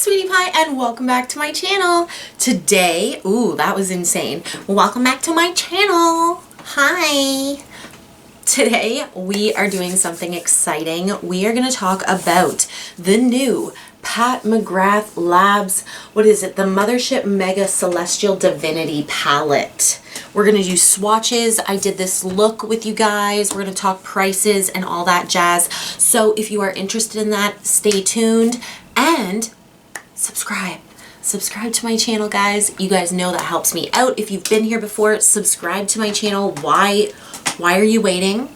Sweety Pie and welcome back to my channel. Today, ooh, that was insane. Welcome back to my channel. Hi. Today we are doing something exciting. We are going to talk about the new Pat Mcgrath Labs, what is it? The Mothership Mega Celectial Divinity palette. We're going to do swatches. I did this look with you guys. We're going to talk prices and all that jazz. So if you are interested in that, stay tuned and subscribe to my channel, guys. You guys know that helps me out. If you've been here before, subscribe to my channel. Why are you waiting?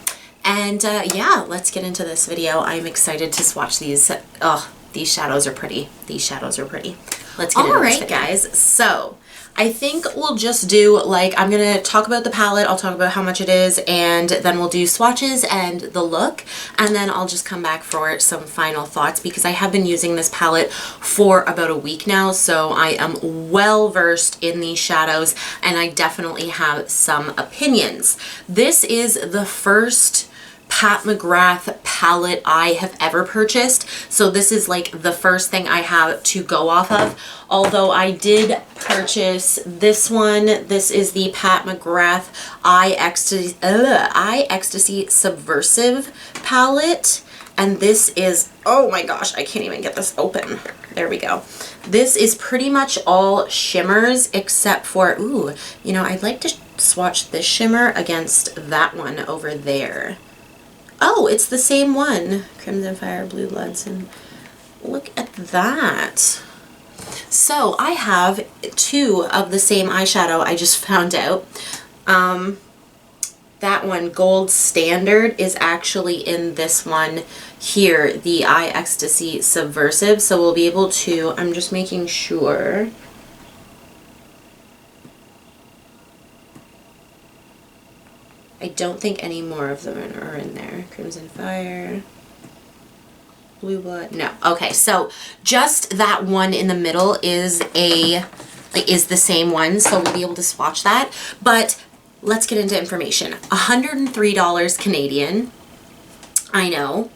And yeah, let's get into this video. I'm excited to swatch these. Oh, these shadows are pretty. These shadows are pretty. Let's get into this video, guys. So I think we'll just do, like, I'm going to talk about the palette, I'll talk about how much it is, and then we'll do swatches and the look, and then I'll just come back for some final thoughts because I have been using this palette for about a week now, so I am well versed in these shadows, and I definitely have some opinions. This is the first Pat Mcgrath palette I have ever purchased, so this is like the first thing I have to go off of. Although I did purchase this one. This is the Pat Mcgrath I Ecstasy Subversive palette, and this is, oh my gosh, I can't even get this open. There we go. This is pretty much all shimmers except for, ooh, you know, I'd like to swatch this shimmer against that one over there. Oh, it's the same one. Crimson Fire, Blue Bloods, and look at that. So I have two of the same eyeshadow I just found out. That one, Gold Standard, is actually in this one here, the I Ecstasy Subversive. So we'll be able to, I'm just making sure. I don't think any more of them are in there. Crimson Fire, Blue Blood, no. Okay, so just that one in the middle is the same one, so we'll be able to swatch that. But let's get into information. $103 Canadian. I know.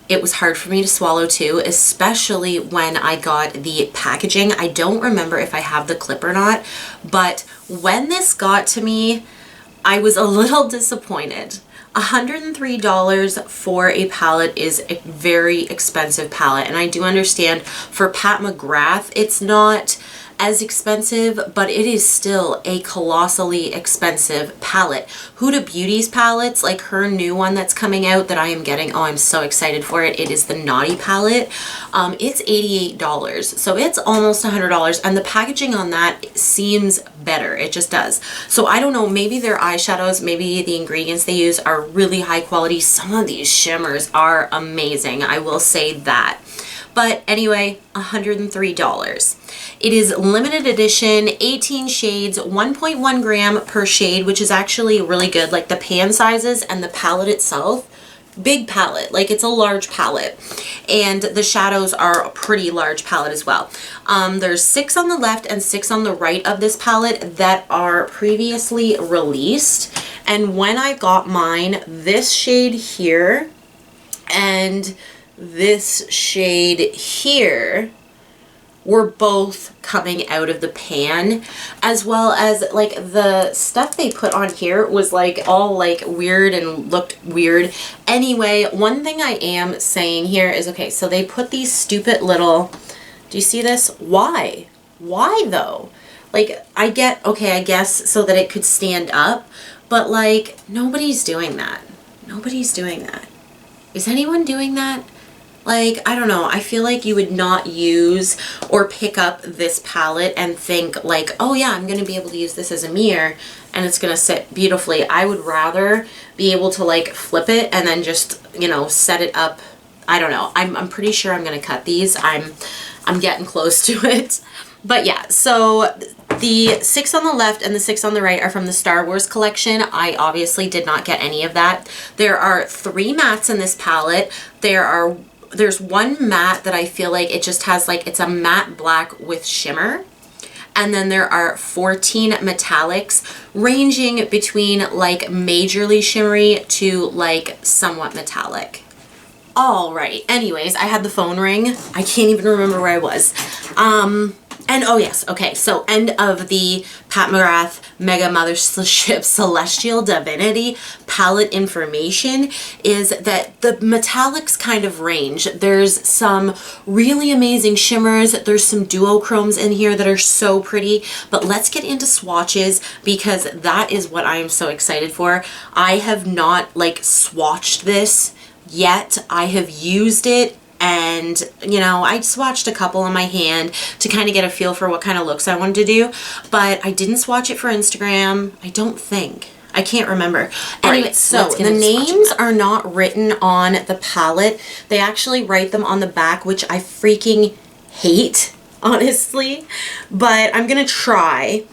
It was hard for me to swallow too, especially when I got the packaging. I don't remember if I have the clip or not, but when this got to me, I was a little disappointed. $103 for a palette is a very expensive palette, and I do understand for Pat Mcgrath it's not as expensive, but it is still a colossally expensive palette. Huda Beauty's palettes, like her new one that's coming out that I am getting, oh, I'm so excited for it. It is the Naughty palette. It's $88, so it's almost $100, and the packaging on that seems better. It just does. So I don't know, maybe their eyeshadows, maybe the ingredients they use are really high quality. Some of these shimmers are amazing, I will say that. But anyway, $103. It is limited edition, 18 shades, 1.1 gram per shade, which is actually really good. Like the pan sizes and the palette itself, big palette, like it's a large palette. And the shadows are a pretty large palette as well. There's 6 on the left and 6 on the right of this palette that are previously released. And when I got mine, this shade here and this shade here were both coming out of the pan, as well as like the stuff they put on here was like all like weird and looked weird. Anyway, one thing I am saying here is, okay, so they put these stupid little, do you see this? Why though? Like, I get, okay, I guess so that it could stand up, but like nobody's doing that. Nobody's doing that. Is anyone doing that? Like, I don't know, I feel like you would not use or pick up this palette and think like, oh yeah, I'm going to be able to use this as a mirror and it's going to sit beautifully. I would rather be able to like flip it and then just, you know, set it up. I don't know. I'm pretty sure I'm going to cut these. I'm getting close to it. But yeah, so the 6 on the left and the 6 on the right are from the Star Wars collection. I obviously did not get any of that. There are 3 mattes in this palette. There's one matte that I feel like it just has like, it's a matte black with shimmer. And then there are 14 metallics ranging between like majorly shimmery to like somewhat metallic. All right. Anyways, I had the phone ring. I can't even remember where I was. And oh yes, okay, so end of the Pat McGrath Mega Mothership Celestial Divinity palette information is that the metallics kind of range. There's some really amazing shimmers. There's some duochromes in here that are so pretty. But let's get into swatches because that is what I am so excited for. I have not like swatched this yet. I have used it. And, you know, I swatched a couple on my hand to kind of get a feel for what kind of looks I wanted to do. But I didn't swatch it for Instagram. I don't think. I can't remember. Anyway, right, so the names are not written on the palette. They actually write them on the back, which I freaking hate, honestly. But I'm going to try.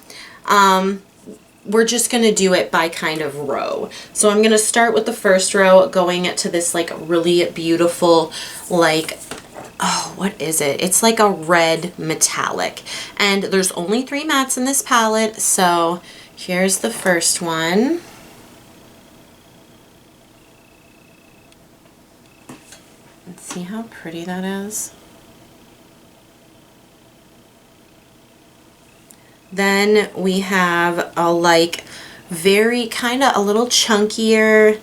We're just going to do it by kind of row. So I'm going to start with the first row going to this like really beautiful, like, oh, what is it? It's like a red metallic. And there's only 3 mattes in this palette. So here's the first one. Let's see how pretty that is. Then we have a like very kind of a little chunkier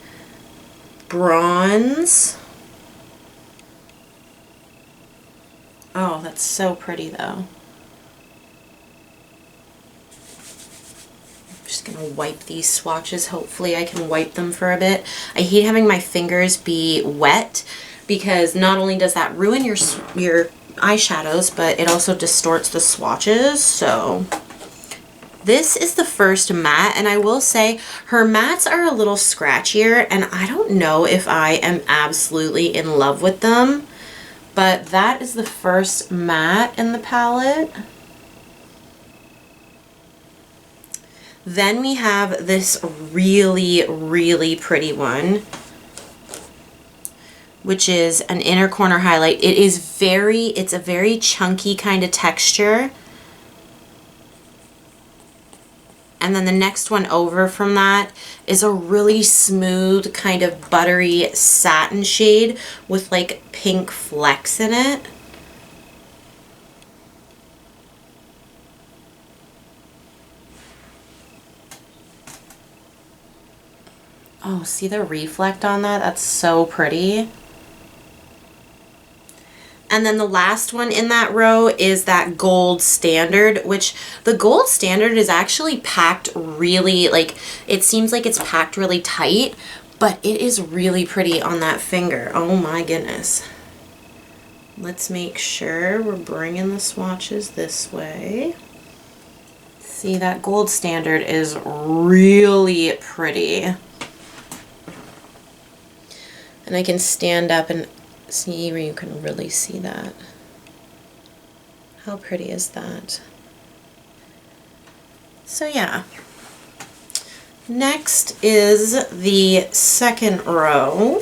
bronze. Oh, that's so pretty though. I'm just gonna wipe these swatches. Hopefully I can wipe them for a bit. I hate having my fingers be wet because not only does that ruin your eyeshadows, but it also distorts the swatches. So this is the first matte, and I will say her mattes are a little scratchier, and I don't know if I am absolutely in love with them, but that is the first matte in the palette. Then we have this really, really pretty one, which is an inner corner highlight. It's a very chunky kind of texture. And then the next one over from that is a really smooth kind of buttery satin shade with like pink flecks in it. Oh, see the reflect on that? That's so pretty. And then the last one in that row is that gold standard, which the gold standard is actually packed really, like, it seems like it's packed really tight, but it is really pretty on that finger. Oh my goodness. Let's make sure we're bringing the swatches this way. See, that gold standard is really pretty. And I can stand up and see where you can really see that. How pretty is that? So yeah. Next is the second row.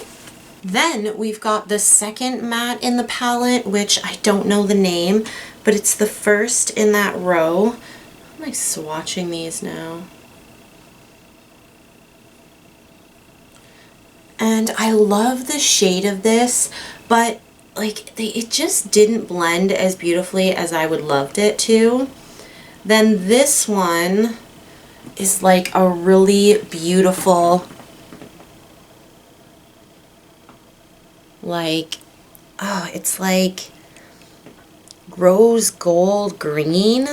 Then we've got the second matte in the palette, which I don't know the name, but it's the first in that row. How am I swatching these now? And I love the shade of this, but like it just didn't blend as beautifully as I would loved it to. Then this one is like a really beautiful, like, oh, it's like rose gold green.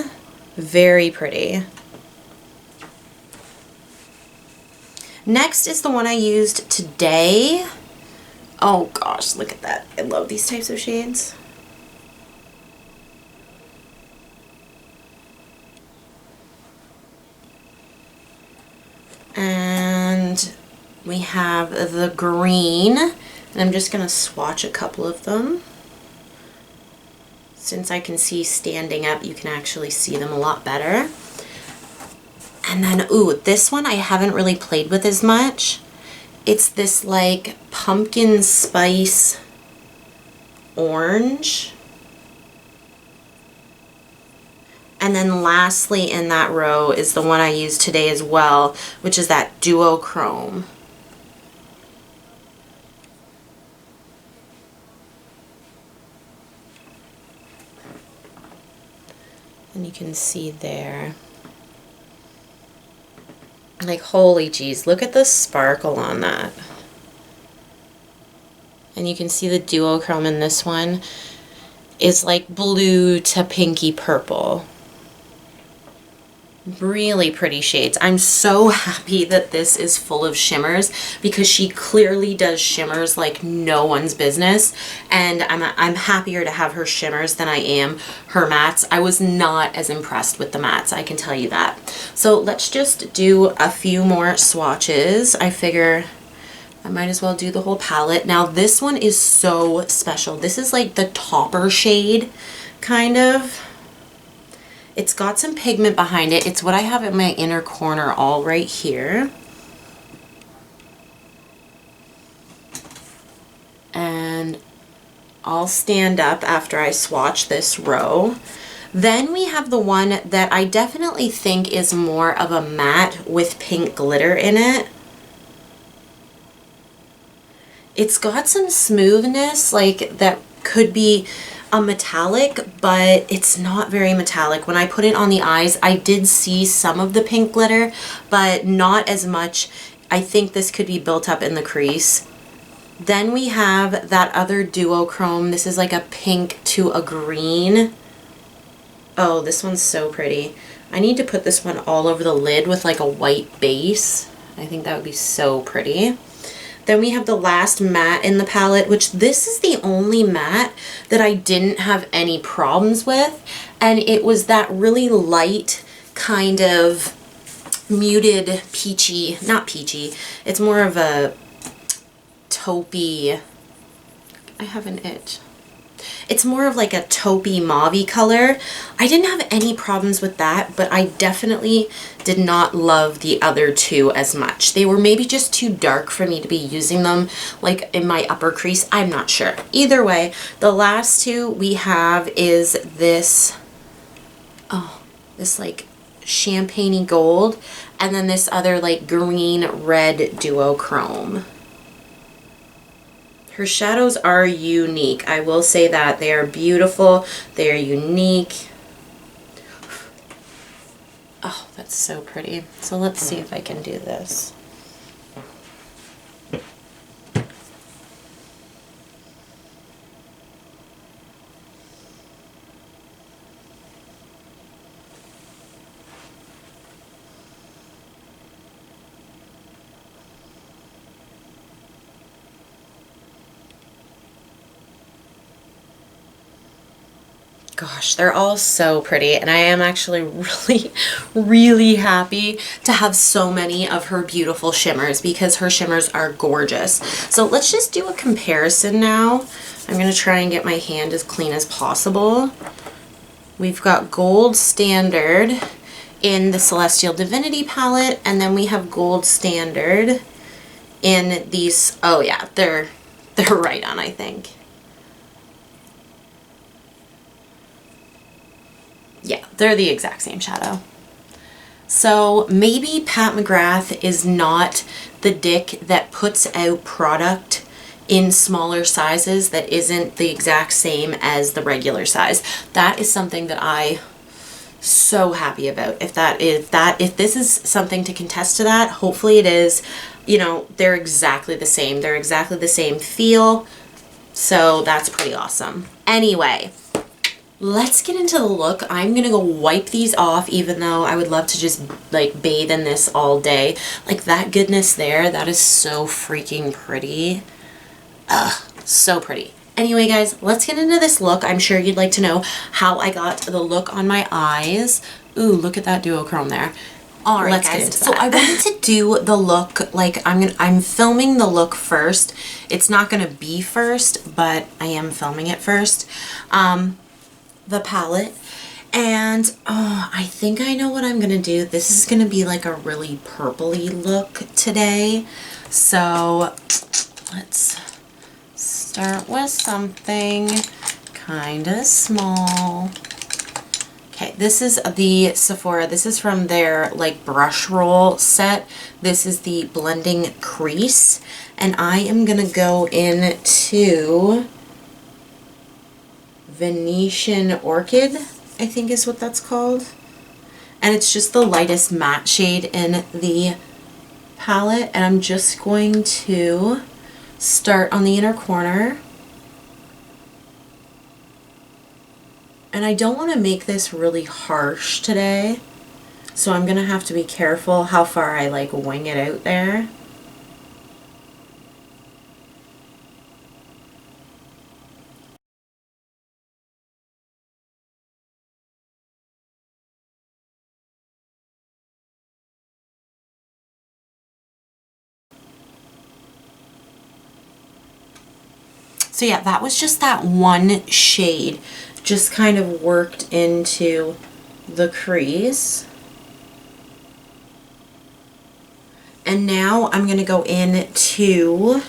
Very pretty. Next is the one I used today. Oh gosh, look at that. I love these types of shades. And we have the green, and I'm just going to swatch a couple of them. Since I can see standing up, you can actually see them a lot better. And then, ooh, this one I haven't really played with as much. It's this like pumpkin spice orange. And then lastly in that row is the one I used today as well, which is that duochrome. And you can see there. Like, holy jeez, look at the sparkle on that. And you can see the duochrome in this one is like blue to pinky purple. Really pretty shades. I'm so happy that this is full of shimmers because she clearly does shimmers like no one's business, and I'm happier to have her shimmers than I am her mattes. I was not as impressed with the mattes, I can tell you that. So let's just do a few more swatches. I figure I might as well do the whole palette. Now this one is so special. This is like the topper shade, kind of. It's got some pigment behind it. It's what I have in my inner corner all right here. And I'll stand up after I swatch this row. Then we have the one that I definitely think is more of a matte with pink glitter in it. It's got some smoothness, like that could be a metallic, but it's not very metallic. When I put it on the eyes, I did see some of the pink glitter, but not as much. I think this could be built up in the crease. Then we have that other duochrome. This is like a pink to a green. Oh, this one's so pretty. I need to put this one all over the lid with like a white base. I think that would be so pretty. Then we have the last matte in the palette, which this is the only matte that I didn't have any problems with. And it was that really light kind of muted peachy, not peachy, it's more of a taupey, I have an itch. It's more of like a taupey mauvey color. I didn't have any problems with that, but I definitely did not love the other two as much. They were maybe just too dark for me to be using them like in my upper crease. I'm not sure. Either way, the last two we have is this, oh, this like champagne-y gold, and then this other like green red duochrome. Her shadows are unique. I will say that. They are beautiful. They are unique. Oh, that's so pretty. So let's see if I can do this. Gosh, they're all so pretty, and I am actually really happy to have so many of her beautiful shimmers because her shimmers are gorgeous. So let's just do a comparison now. I'm going to try and get my hand as clean as possible. We've got Gold Standard in the Celestial Divinity palette, and then we have Gold Standard in these, oh yeah, they're right on, I think. Yeah, they're the exact same shadow. So maybe Pat McGrath is not the dick that puts out product in smaller sizes that isn't the exact same as the regular size. That is something that I so happy about. If this is something to contest to that, hopefully it is. You know, they're exactly the same. They're exactly the same feel. So that's pretty awesome. Anyway, let's get into the look. I'm gonna go wipe these off, even though I would love to just like bathe in this all day. Like that goodness there, that is so freaking pretty. Ugh, so pretty. Anyway guys, let's get into this look. I'm sure you'd like to know how I got the look on my eyes. Ooh, look at that duochrome there. All right, let's get into that. So I wanted to do the look, like I'm filming the look first. It's not gonna be first, but I am filming it first. The palette, and oh, I think I know what I'm gonna do. This is gonna be like a really purpley look today, so let's start with something kind of small. Okay, this is the Sephora. This is from their like brush roll set. This is the blending crease, and I am gonna go into Venetian Orchid. I think is what that's called. And it's just the lightest matte shade in the palette. And I'm just going to start on the inner corner. And I don't want to make this really harsh today, so I'm going to have to be careful how far I like wing it out there. So yeah, that was just that one shade, just kind of worked into the crease. And now I'm going to go into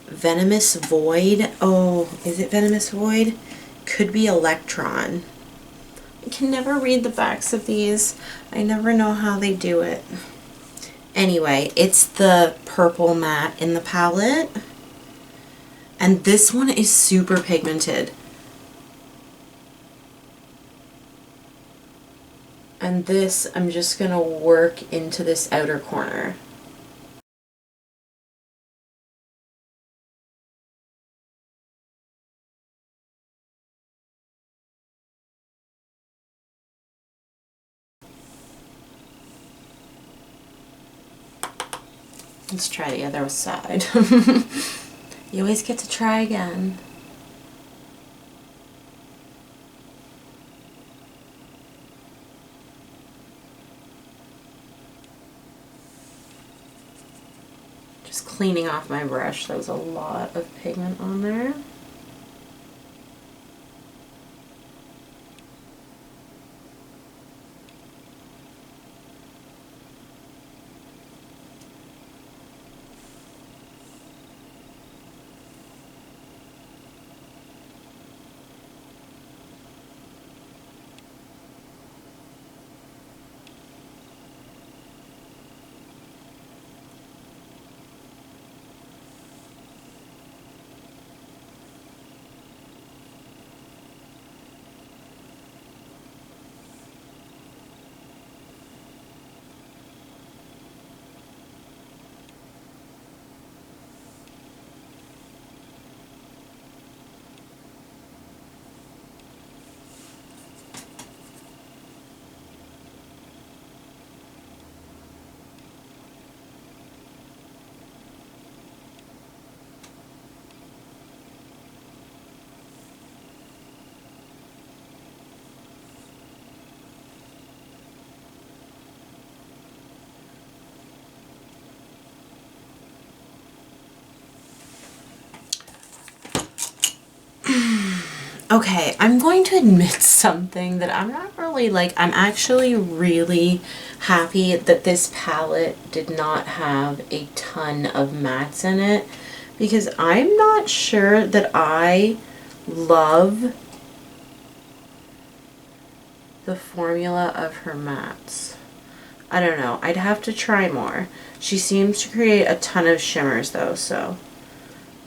Venomous Void. Oh, is it Venomous Void? Could be Electron. I can never read the backs of these. I never know how they do it. Anyway, it's the purple matte in the palette. And this one is super pigmented. And this, I'm just going to work into this outer corner. Let's try the other side. You always get to try again. Just cleaning off my brush. There was a lot of pigment on there. Okay, I'm going to admit something that I'm not really like, I'm actually really happy that this palette did not have a ton of mattes in it, because I'm not sure that I love the formula of her mattes. I don't know, I'd have to try more. She seems to create a ton of shimmers though, so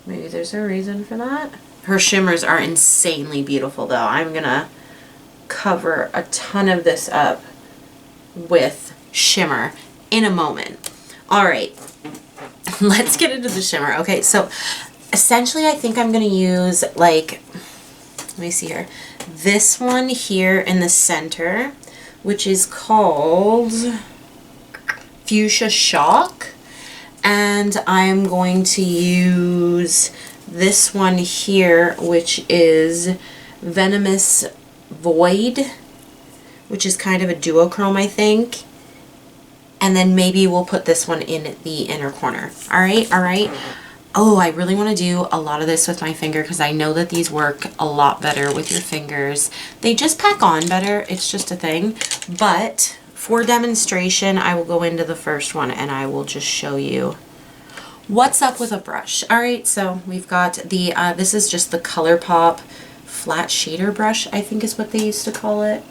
maybe there's a reason for that. Her shimmers are insanely beautiful though. I'm gonna cover a ton of this up with shimmer in a moment. All right, let's get into the shimmer. Okay, so essentially I think I'm gonna use like, let me see here, this one here in the center, which is called Fuchsia Shock. And I'm going to use this one here, which is Venomous Void, which is kind of a duochrome, I think. And then maybe we'll put this one in the inner corner. All right, all right. Oh, I really want to do a lot of this with my finger because I know that these work a lot better with your fingers. They just pack on better. It's just a thing. But for demonstration, I will go into the first one and I will just show you what's up with a brush. All right, so we've got the, this is just the ColourPop flat shader brush, I think is what they used to call it.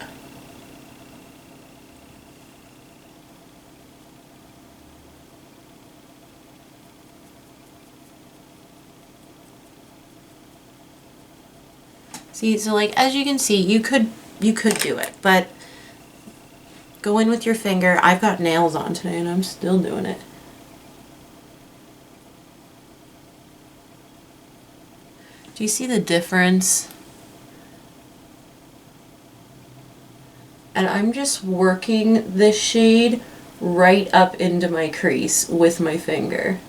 See, so like, as you can see, you could you could do it, but go in with your finger. I've got nails on today and I'm still doing it. Do you see the difference? And I'm just working this shade right up into my crease with my finger.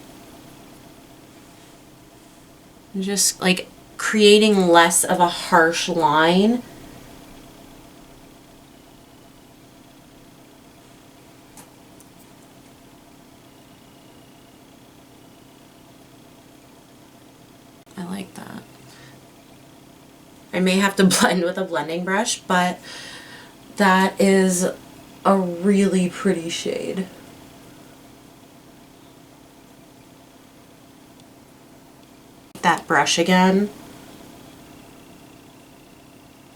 Just like creating less of a harsh line. I like that. I may have to blend with a blending brush, but that is a really pretty shade. That brush again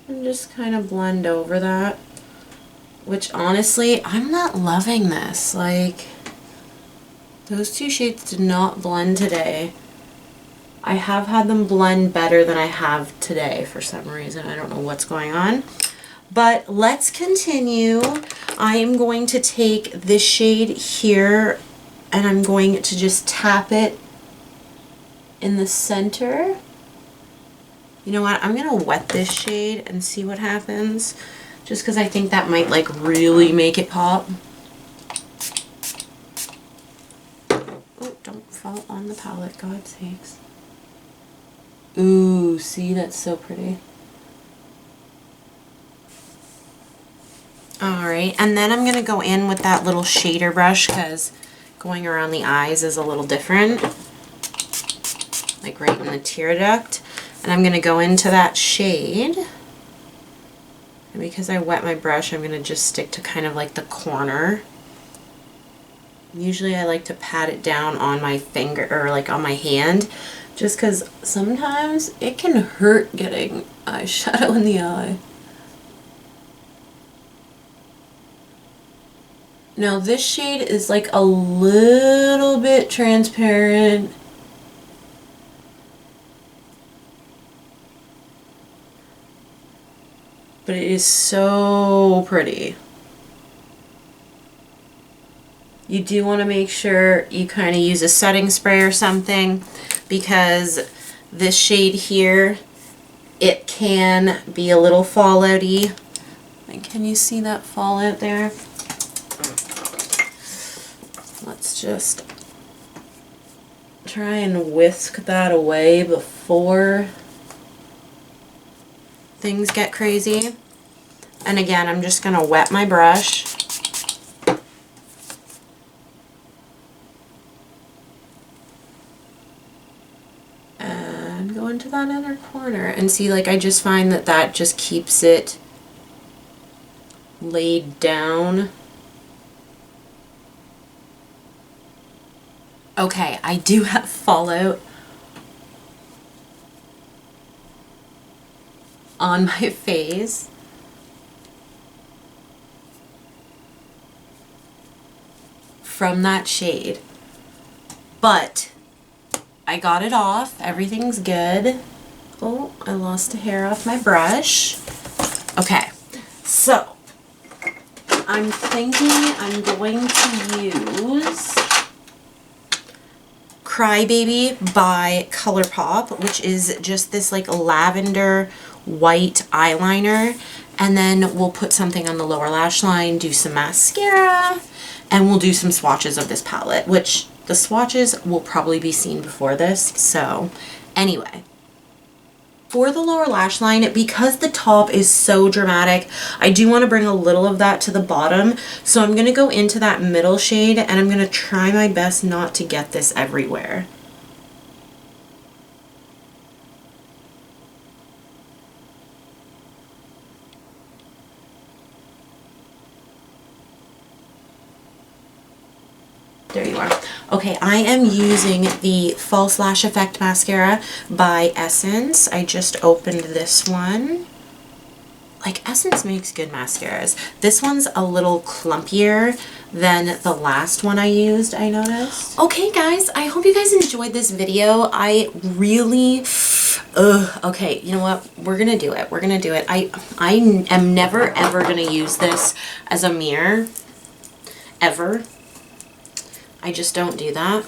and just kind of blend over that, which honestly I'm not loving this. Like, those two shades did not blend today. I have had them blend better than I have today for some reason. I don't know what's going on, but let's continue. I am going to take this shade here and I'm going to just tap it in the center. You know what? I'm gonna wet this shade and see what happens, just because I think that might like really make it pop. Oh, don't fall on the palette, God's sakes. Ooh, see, that's so pretty. Alright, and then I'm gonna go in with that little shader brush because going around the eyes is a little different. Like right in the tear duct, and I'm going to go into that shade, and because I wet my brush I'm going to just stick to kind of like the corner. Usually I like to pat it down on my finger or like on my hand, just because sometimes it can hurt getting eyeshadow in the eye. Now this shade is like a little bit transparent. But it is so pretty. You do want to make sure you kind of use a setting spray or something, because this shade here, it can be a little fallouty. Like, can you see that fallout there? Let's just try and whisk that away before things get crazy. And again, I'm just going to wet my brush. And go into that other corner. And see, like, I just find that that just keeps it laid down. Okay, I do have fallout on my face. From that shade. But I got it off. Everything's good. Oh, I lost a hair off my brush. Okay, so I'm thinking I'm going to use Crybaby by ColourPop, which is just this like lavender white eyeliner, and then we'll put something on the lower lash line, do some mascara, and we'll do some swatches of this palette, which the swatches will probably be seen before this. So anyway, for the lower lash line, because the top is so dramatic, I do want to bring a little of that to the bottom. So I'm going to go into that middle shade and I'm going to try my best not to get this everywhere. There you are. Okay, I am using the False Lash Effect Mascara by Essence. I just opened this one. Like, Essence makes good mascaras. This one's a little clumpier than the last one I used, I noticed. Okay, guys, I hope you guys enjoyed this video. I really Ugh, okay, you know what? We're gonna do it. We're gonna do it. I am never ever gonna use this as a mirror. Ever. I just don't do that.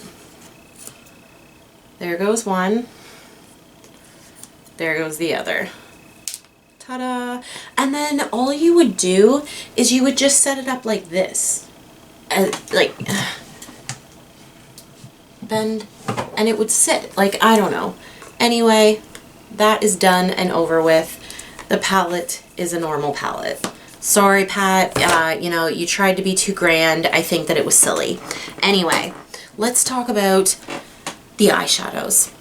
There goes one. There goes the other. Ta-da! And then all you would do is you would just set it up like this. Bend, and it would sit. Like, I don't know. Anyway, that is done and over with. The palette is a normal palette. Sorry, Pat, you know, you tried to be too grand. I think that it was silly. Anyway, let's talk about the eyeshadows.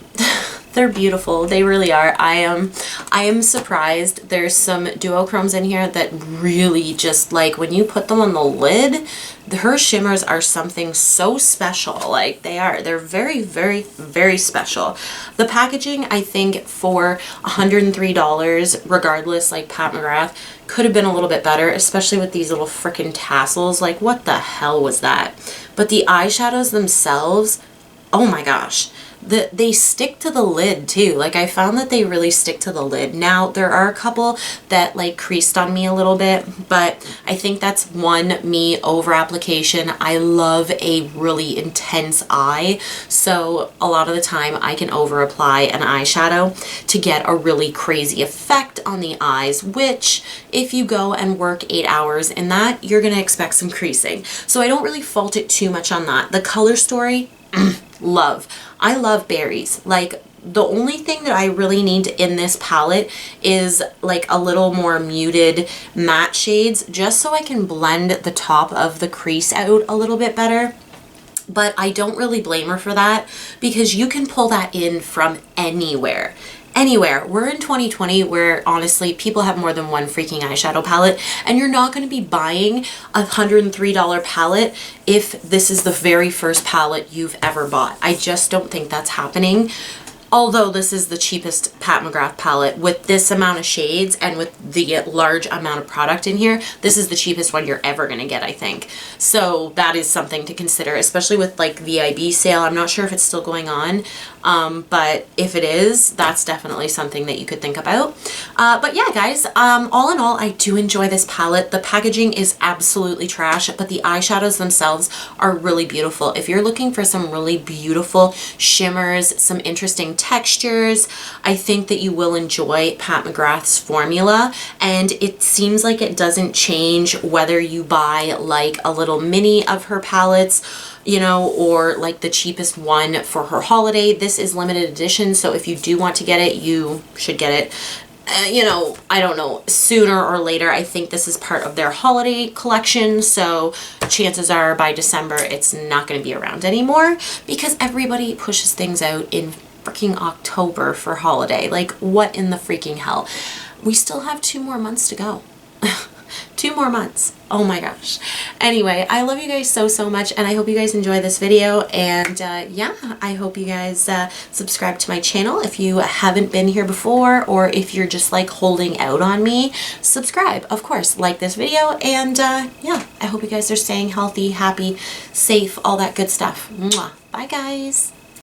They're beautiful. They really are. I am surprised. There's some duochromes in here that really just, like, when you put them on the lid, her shimmers are something so special. Like, they are. They're very, very, very special. The packaging, I think, for $103, regardless, like Pat McGrath, could have been a little bit better, especially with these little frickin' tassels. Like, what the hell was that? But the eyeshadows themselves, oh my gosh. They stick to the lid too. Like, I found that they really stick to the lid. Now, there are a couple that like creased on me a little bit, but I think that's me over application. I love a really intense eye, so a lot of the time I can over apply an eyeshadow to get a really crazy effect on the eyes, which if you go and work 8 hours in that, you're gonna expect some creasing. So I don't really fault it too much on that. The color story, love. I love berries. Like, the only thing that I really need in this palette is like a little more muted matte shades, just so I can blend the top of the crease out a little bit better. But I don't really blame her for that, because you can pull that in from anywhere. Anywhere. We're in 2020 where honestly people have more than one freaking eyeshadow palette, and you're not going to be buying a $103 palette if this is the very first palette you've ever bought. I just don't think that's happening. Although this is the cheapest Pat McGrath palette with this amount of shades and with the large amount of product in here, this is the cheapest one you're ever going to get, I think. So that is something to consider, especially with like VIB sale. I'm not sure if it's still going on, but if it is, that's definitely something that you could think about. But yeah, guys, all in all, I do enjoy this palette. The packaging is absolutely trash, but the eyeshadows themselves are really beautiful. If you're looking for some really beautiful shimmers, some interesting textures, I think that you will enjoy Pat McGrath's formula, and it seems like it doesn't change whether you buy like a little mini of her palettes, you know, or like the cheapest one for her holiday. This is limited edition, so if you do want to get it, you should get it. You know, I don't know, sooner or later. I think this is part of their holiday collection, so chances are by December it's not going to be around anymore, because everybody pushes things out in freaking October for holiday. Like, what in the freaking hell? We still have 2 more months to go. 2 more months. Oh my gosh. Anyway, I love you guys so, so much, and I hope you guys enjoy this video, and yeah, I hope you guys subscribe to my channel if you haven't been here before, or if you're just like holding out on me, subscribe, of course, like this video, and yeah, I hope you guys are staying healthy, happy, safe, all that good stuff. Mwah. Bye guys.